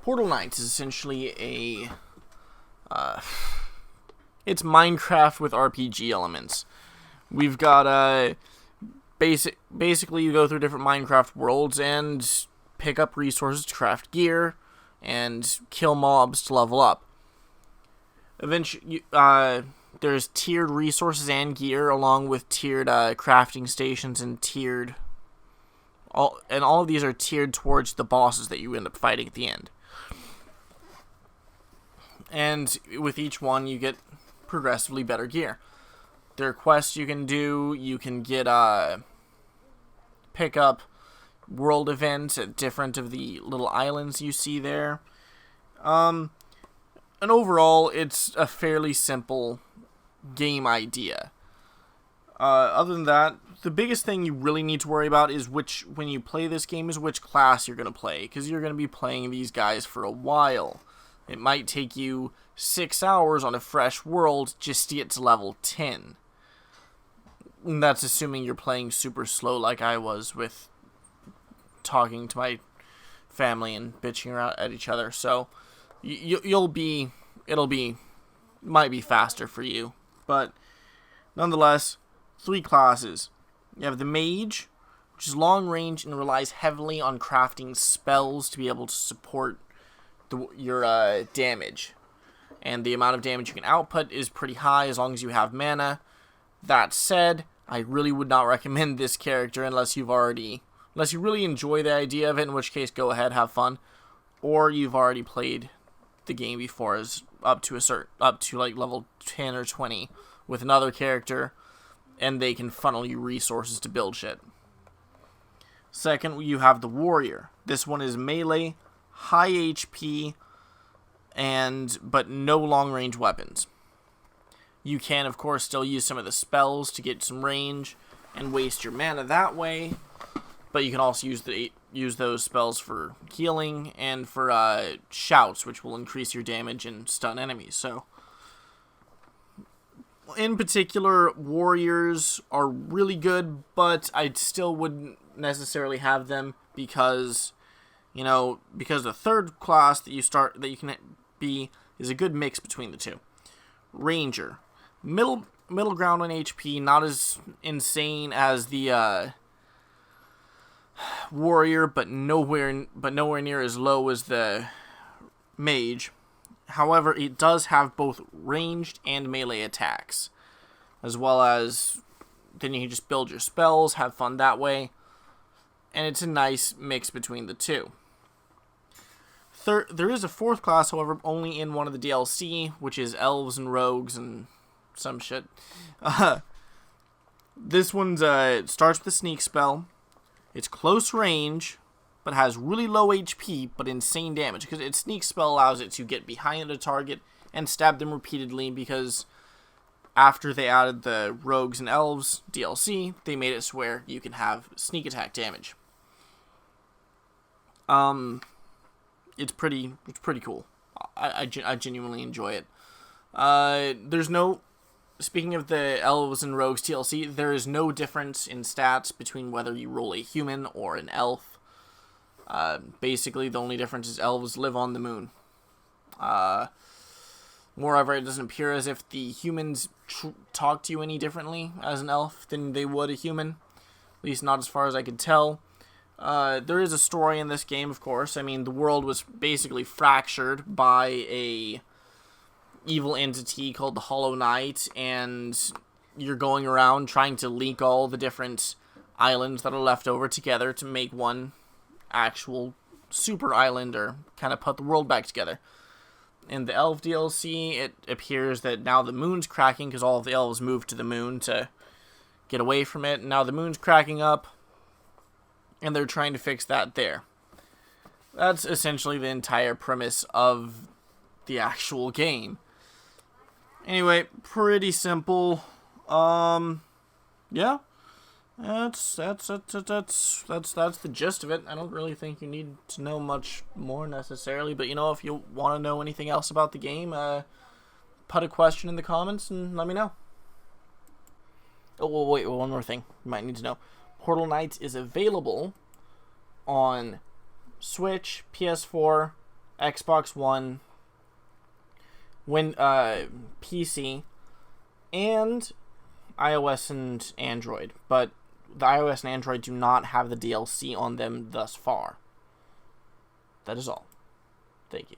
Portal Knights is essentially it's Minecraft with RPG elements. We've got basically you go through different Minecraft worlds and pick up resources to craft gear and kill mobs to level up. Eventually, there's tiered resources and gear, along with tiered crafting stations and all of these are tiered towards the bosses that you end up fighting at the end. And with each one, you get progressively better gear. There are quests you can do. You can get pick up world events at different of the little islands you see there. And overall, it's a fairly simple game idea. Other than that, the biggest thing you really need to worry about is when you play this game, is which class you're going to play, because you're going to be playing these guys for a while. It might take you 6 hours on a fresh world just to get to level 10. And that's assuming you're playing super slow like I was with talking to my family and bitching around at each other. So might be faster for you. But nonetheless, 3 classes. You have the Mage, which is long range and relies heavily on crafting spells to be able to support your damage. And the amount of damage you can output is pretty high as long as you have mana. That said, I really would not recommend this character unless you really enjoy the idea of it, in which case go ahead, have fun, or you've already played the game before as up to like level 10 or 20 with another character, and they can funnel you resources to build shit. Second, you have the Warrior. This one is melee, high HP, but no long range weapons. You can, of course, still use some of the spells to get some range and waste your mana that way, but you can also use those spells for healing and for shouts, which will increase your damage and stun enemies. So, in particular, Warriors are really good, but I still wouldn't necessarily have them because the third class that you can be is a good mix between the two. Ranger, middle ground on HP, not as insane as the Warrior, but nowhere near as low as the Mage. However, it does have both ranged and melee attacks, as well as then you can just build your spells, have fun that way, and it's a nice mix between the two. There is a 4th class, however, only in one of the DLC, which is Elves and Rogues and some shit. This one starts with a sneak spell. It's close range, but has really low HP, but insane damage, because its sneak spell allows it to get behind a target and stab them repeatedly, because after they added the Rogues and Elves DLC, they made it so where you can have sneak attack damage. It's pretty cool. I genuinely enjoy it. Speaking of the Elves and Rogues DLC, there is no difference in stats between whether you roll a human or an elf. Basically, the only difference is elves live on the moon. Moreover, it doesn't appear as if the humans talk to you any differently as an elf than they would a human. At least not as far as I could tell. There is a story in this game, of course. I mean, the world was basically fractured by a evil entity called the Hollow Knight, and you're going around trying to link all the different islands that are left over together to make one actual super island, or kind of put the world back together. In the Elf DLC, it appears that now the moon's cracking because all of the elves moved to the moon to get away from it, and now the moon's cracking up, and they're trying to fix that there. That's essentially the entire premise of the actual game. Anyway, pretty simple. Yeah. That's the gist of it. I don't really think you need to know much more necessarily, but if you want to know anything else about the game, put a question in the comments and let me know. Oh, well, wait, one more thing you might need to know. Portal Knights is available on Switch, PS4, Xbox One, PC, and iOS and Android. But the iOS and Android do not have the DLC on them thus far. That is all. Thank you.